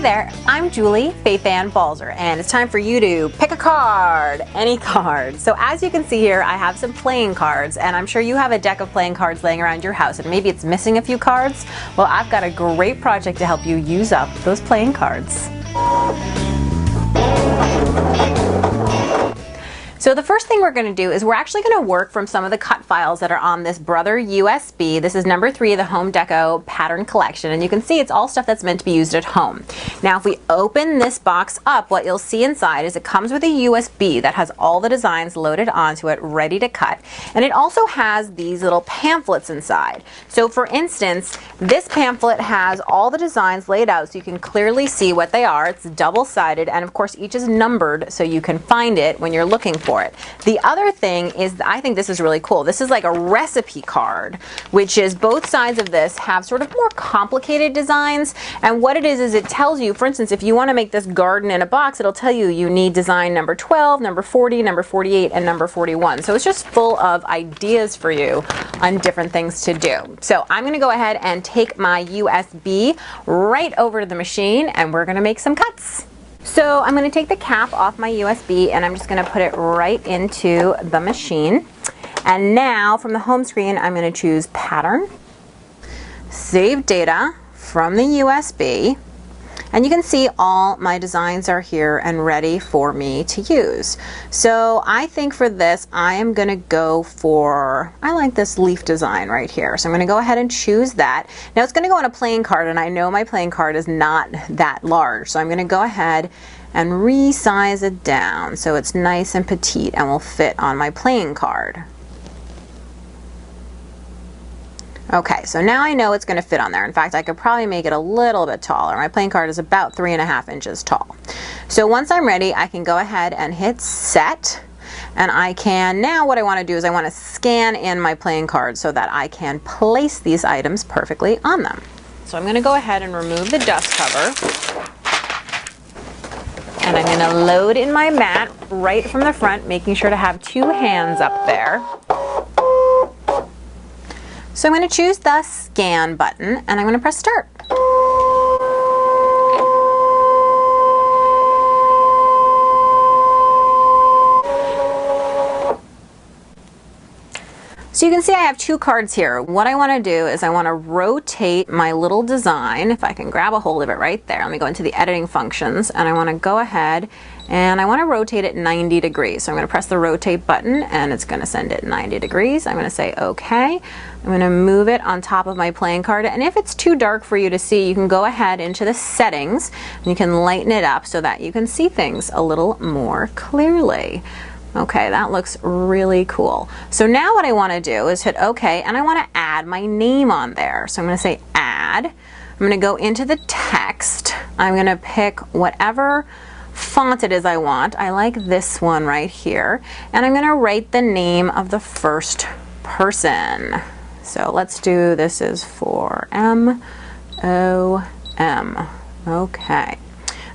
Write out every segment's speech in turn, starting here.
there, I'm Julie, Fei-Fan Balzer, and it's time for you to pick a card, any card. So as you can see here, I have some playing cards, and I'm sure you have a deck of playing cards laying around your house, and maybe it's missing a few cards. Well, I've got a great project to help you use up those playing cards. So the first thing we're going to do is we're actually going to work from some of the cut files that are on this Brother USB. This is number 3 of the Home Deco pattern collection, and you can see it's all stuff that's meant to be used at home. Now if we open this box up, what you'll see inside is it comes with a USB that has all the designs loaded onto it, ready to cut, and it also has these little pamphlets inside. So for instance, this pamphlet has all the designs laid out so you can clearly see what they are. It's double-sided, and of course each is numbered so you can find it when you're looking for it. The other thing is, I think this is really cool. This is like a recipe card, which is both sides of this have sort of more complicated designs, and what it is it tells you, for instance, if you want to make this garden in a box, it'll tell you you need design number 12, number 40, number 48, and number 41. So it's just full of ideas for you on different things to do. So I'm going to go ahead and take my USB right over to the machine, and we're going to make some cuts. So I'm going to take the cap off my USB and I'm just going to put it right into the machine. And now from the home screen I'm going to choose Pattern, Save Data from the USB, and you can see all my designs are here and ready for me to use. So I think for this I am going to go for, I like this leaf design right here. So I'm going to go ahead and choose that. Now it's going to go on a playing card, and I know my playing card is not that large. So I'm going to go ahead and resize it down so it's nice and petite and will fit on my playing card. Okay, so now I know it's going to fit on there. In fact, I could probably make it a little bit taller. My playing card is about 3.5 inches tall. So once I'm ready, I can go ahead and hit set. And I can, now what I want to do is I want to scan in my playing card so that I can place these items perfectly on them. So I'm going to go ahead and remove the dust cover. And I'm going to load in my mat right from the front, making sure to have 2 hands up there. So I'm going to choose the scan button and I'm going to press start. So you can see I have 2 cards here. What I want to do is I want to rotate my little design. If I can grab a hold of it right there. Let me go into the editing functions, and I want to go ahead and I want to rotate it 90 degrees. So I'm going to press the rotate button and it's going to send it 90 degrees. I'm going to say OK. I'm going to move it on top of my playing card, and if it's too dark for you to see, you can go ahead into the settings and you can lighten it up so that you can see things a little more clearly. Okay, that looks really cool. So now what I want to do is hit OK, and I want to add my name on there. So I'm going to say add. I'm going to go into the text. I'm going to pick whatever font it is I want. I like this one right here. And I'm going to write the name of the first person. So let's do, this is for M-O-M. Okay.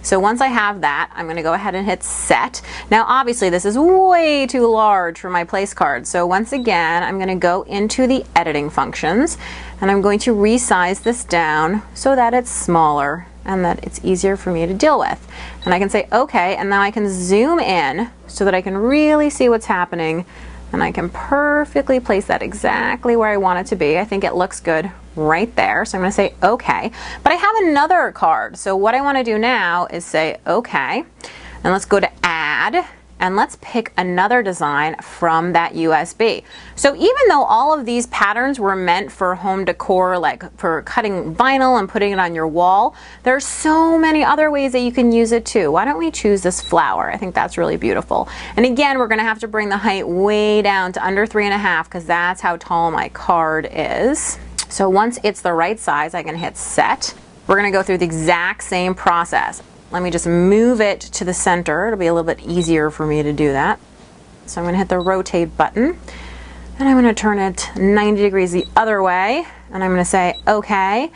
So once I have that, I'm going to go ahead and hit set. Now obviously this is way too large for my place card. So once again, I'm going to go into the editing functions and I'm going to resize this down so that it's smaller and that it's easier for me to deal with. And I can say OK, and now I can zoom in so that I can really see what's happening, and I can perfectly place that exactly where I want it to be. I think it looks good right there. So I'm going to say OK. But I have another card. So what I want to do now is say OK. And let's go to add. And let's pick another design from that USB. So even though all of these patterns were meant for home decor, like for cutting vinyl and putting it on your wall, there's so many other ways that you can use it too. Why don't we choose this flower? I think that's really beautiful. And again, we're going to have to bring the height way down to under 3.5 because that's how tall my card is. So once it's the right size, I can hit set. We're going to go through the exact same process. Let me just move it to the center. It'll be a little bit easier for me to do that. So I'm going to hit the rotate button and I'm going to turn it 90 degrees the other way, and I'm going to say OK.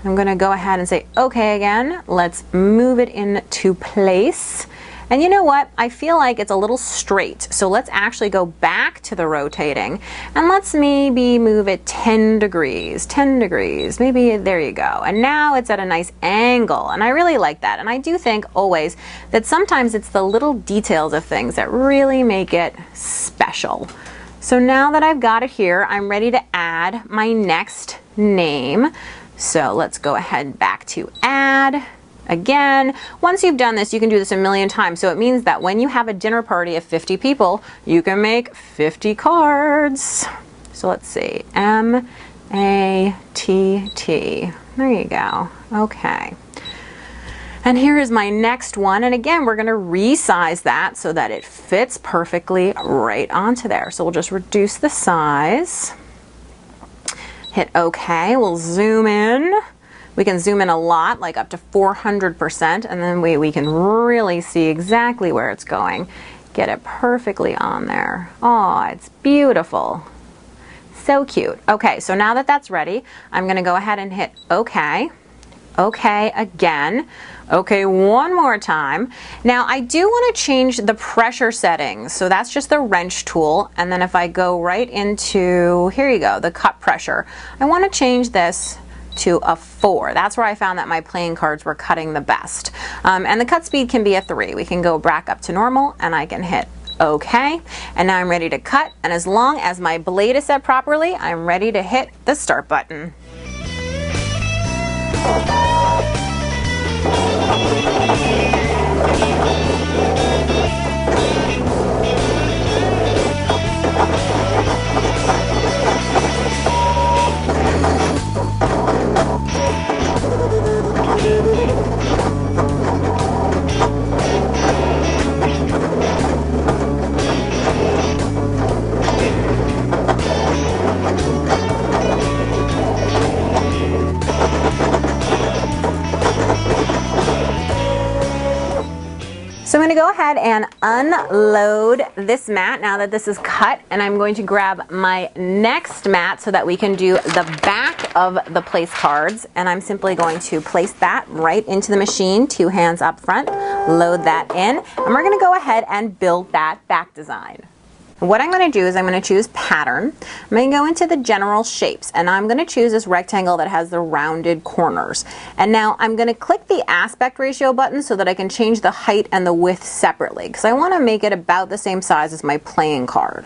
I'm going to go ahead and say OK again. Let's move it into place. And you know what? I feel like it's a little straight. So let's actually go back to the rotating and let's maybe move it 10 degrees, 10 degrees, maybe there you go. And now it's at a nice angle and I really like that. And I do think always that sometimes it's the little details of things that really make it special. So now that I've got it here, I'm ready to add my next name. So let's go ahead back to add. Again, once you've done this, you can do this a million times. So it means that when you have a dinner party of 50 people, you can make 50 cards. So let's see, M-A-T-T. There you go. Okay. And here is my next one. And again, we're going to resize that so that it fits perfectly right onto there. So we'll just reduce the size. Hit OK. We'll zoom in. We can zoom in a lot, like up to 400%, and then we can really see exactly where it's going. Get it perfectly on there. Oh, it's beautiful. So cute. Okay, so now that that's ready, I'm going to go ahead and hit OK. OK again. OK one more time. Now I do want to change the pressure settings. So that's just the wrench tool. And then if I go right into, here you go, the cut pressure. I want to change this to a 4. That's where I found that my playing cards were cutting the best. And the cut speed can be a 3. We can go back up to normal and I can hit OK. And now I'm ready to cut. And as long as my blade is set properly, I'm ready to hit the start button. So I'm going to go ahead and unload this mat now that this is cut, and I'm going to grab my next mat so that we can do the back of the place cards, and I'm simply going to place that right into the machine, 2 hands up front, load that in, and we're going to go ahead and build that back design. What I'm going to do is I'm going to choose pattern. I'm going to go into the general shapes and I'm going to choose this rectangle that has the rounded corners. And now I'm going to click the aspect ratio button so that I can change the height and the width separately because I want to make it about the same size as my playing card.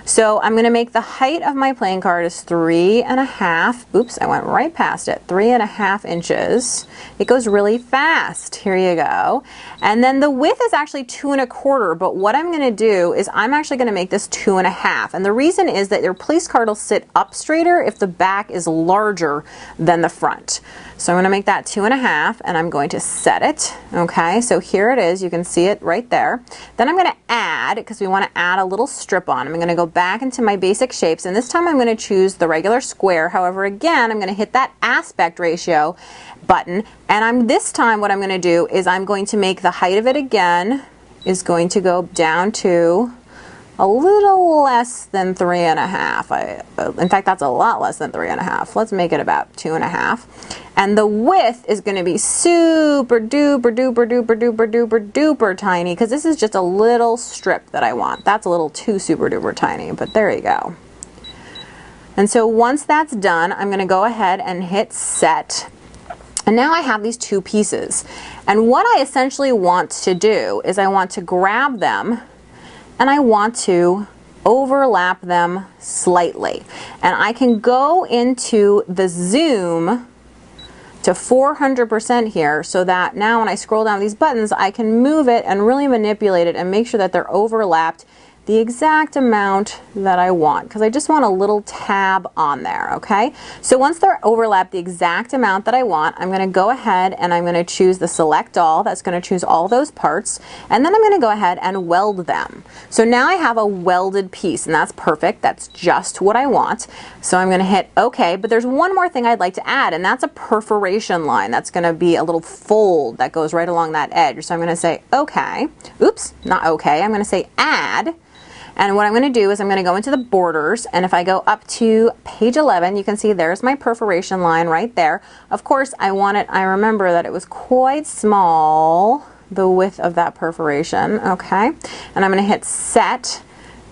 So I'm going to make the height of my playing card is 3.5. Oops, I went right past it. 3.5 inches. It goes really fast. Here you go. And then the width is actually 2.25, but what I'm going to do is I'm actually going to make this 2.5. And the reason is that your place card will sit up straighter if the back is larger than the front. So I'm going to make that 2.5 and I'm going to set it. Okay, so here it is. You can see it right there. Then I'm going to add, because we want to add a little strip on. I'm going to go back into my basic shapes and this time I'm going to choose the regular square. However, again, I'm going to hit that aspect ratio button and this time what I'm going to do is I'm going to make the height of it again is going to go down to a little less than 3.5. In fact, that's a lot less than 3.5. Let's make it about 2.5. And the width is going to be super duper duper duper duper duper duper tiny because this is just a little strip that I want. That's a little too super duper tiny, but there you go. And so once that's done, I'm going to go ahead and hit set. And now I have these 2 pieces. And what I essentially want to do is I want to grab them and I want to overlap them slightly. And I can go into the zoom to 400% here so that now when I scroll down these buttons, I can move it and really manipulate it and make sure that they're overlapped the exact amount that I want because I just want a little tab on there, okay? So once they're overlapped the exact amount that I want, I'm going to go ahead and I'm going to choose the select all. That's going to choose all those parts and then I'm going to go ahead and weld them. So now I have a welded piece and that's perfect. That's just what I want. So I'm going to hit OK, but there's one more thing I'd like to add and that's a perforation line. That's going to be a little fold that goes right along that edge. So I'm going to say OK. Oops, not OK. I'm going to say add. And what I'm going to do is I'm going to go into the borders and if I go up to page 11 you can see there's my perforation line right there. Of course I remember that it was quite small the width of that perforation, okay? And I'm going to hit set.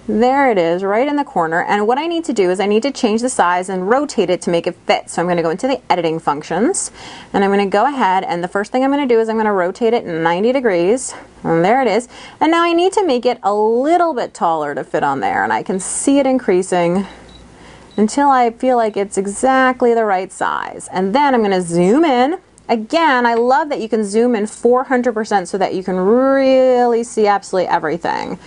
There it is, right in the corner. And what I need to do is I need to change the size and rotate it to make it fit. So I'm going to go into the editing functions, and I'm going to go ahead, and the first thing I'm going to do is I'm going to rotate it 90 degrees. And there it is. And now I need to make it a little bit taller to fit on there, and I can see it increasing until I feel like it's exactly the right size. And then I'm going to zoom in. Again, I love that you can zoom in 400% so that you can really see absolutely everything.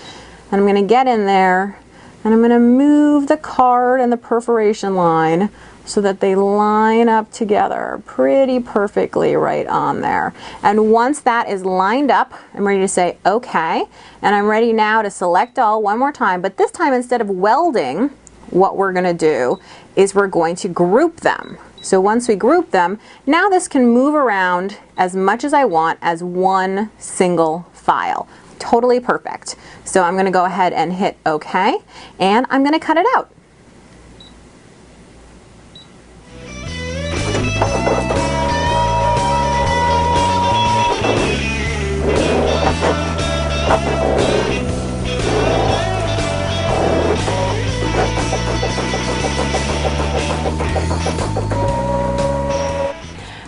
And I'm going to get in there, and I'm going to move the card and the perforation line so that they line up together pretty perfectly right on there. And once that is lined up, I'm ready to say okay. And I'm ready now to select all one more time, but this time instead of welding, what we're going to do is we're going to group them. So once we group them, now this can move around as much as I want as one single file. Totally perfect. So I'm going to go ahead and hit OK, and I'm going to cut it out.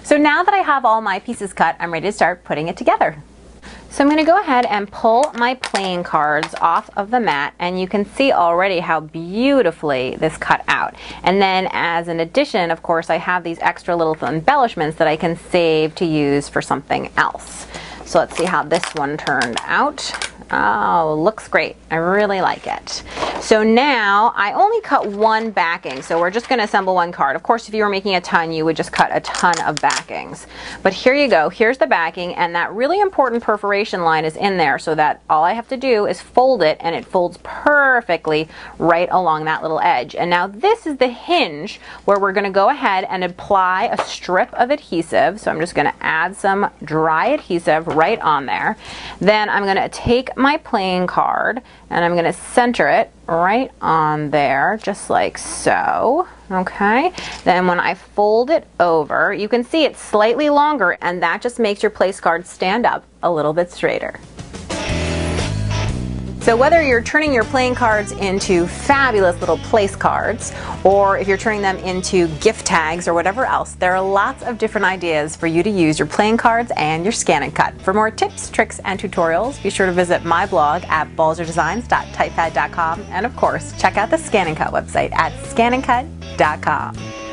So now that I have all my pieces cut, I'm ready to start putting it together. So I'm going to go ahead and pull my playing cards off of the mat, and you can see already how beautifully this cut out. And then as an addition, of course, I have these extra little embellishments that I can save to use for something else. So let's see how this one turned out. Oh, looks great. I really like it. So now I only cut one backing, so we're just going to assemble one card. Of course, if you were making a ton, you would just cut a ton of backings. But here you go. Here's the backing, and that really important perforation line is in there, so that all I have to do is fold it, and it folds perfectly right along that little edge. And now this is the hinge where we're going to go ahead and apply a strip of adhesive. So I'm just going to add some dry adhesive right on there. Then I'm going to take my playing card, and I'm going to center it right on there, just like so. Okay, then when I fold it over, you can see it's slightly longer, and that just makes your place card stand up a little bit straighter. So whether you're turning your playing cards into fabulous little place cards, or if you're turning them into gift tags or whatever else, there are lots of different ideas for you to use your playing cards and your ScanNCut. For more tips, tricks, and tutorials, be sure to visit my blog at balzerdesigns.typepad.com, and of course, check out the ScanNCut website at scanandcut.com.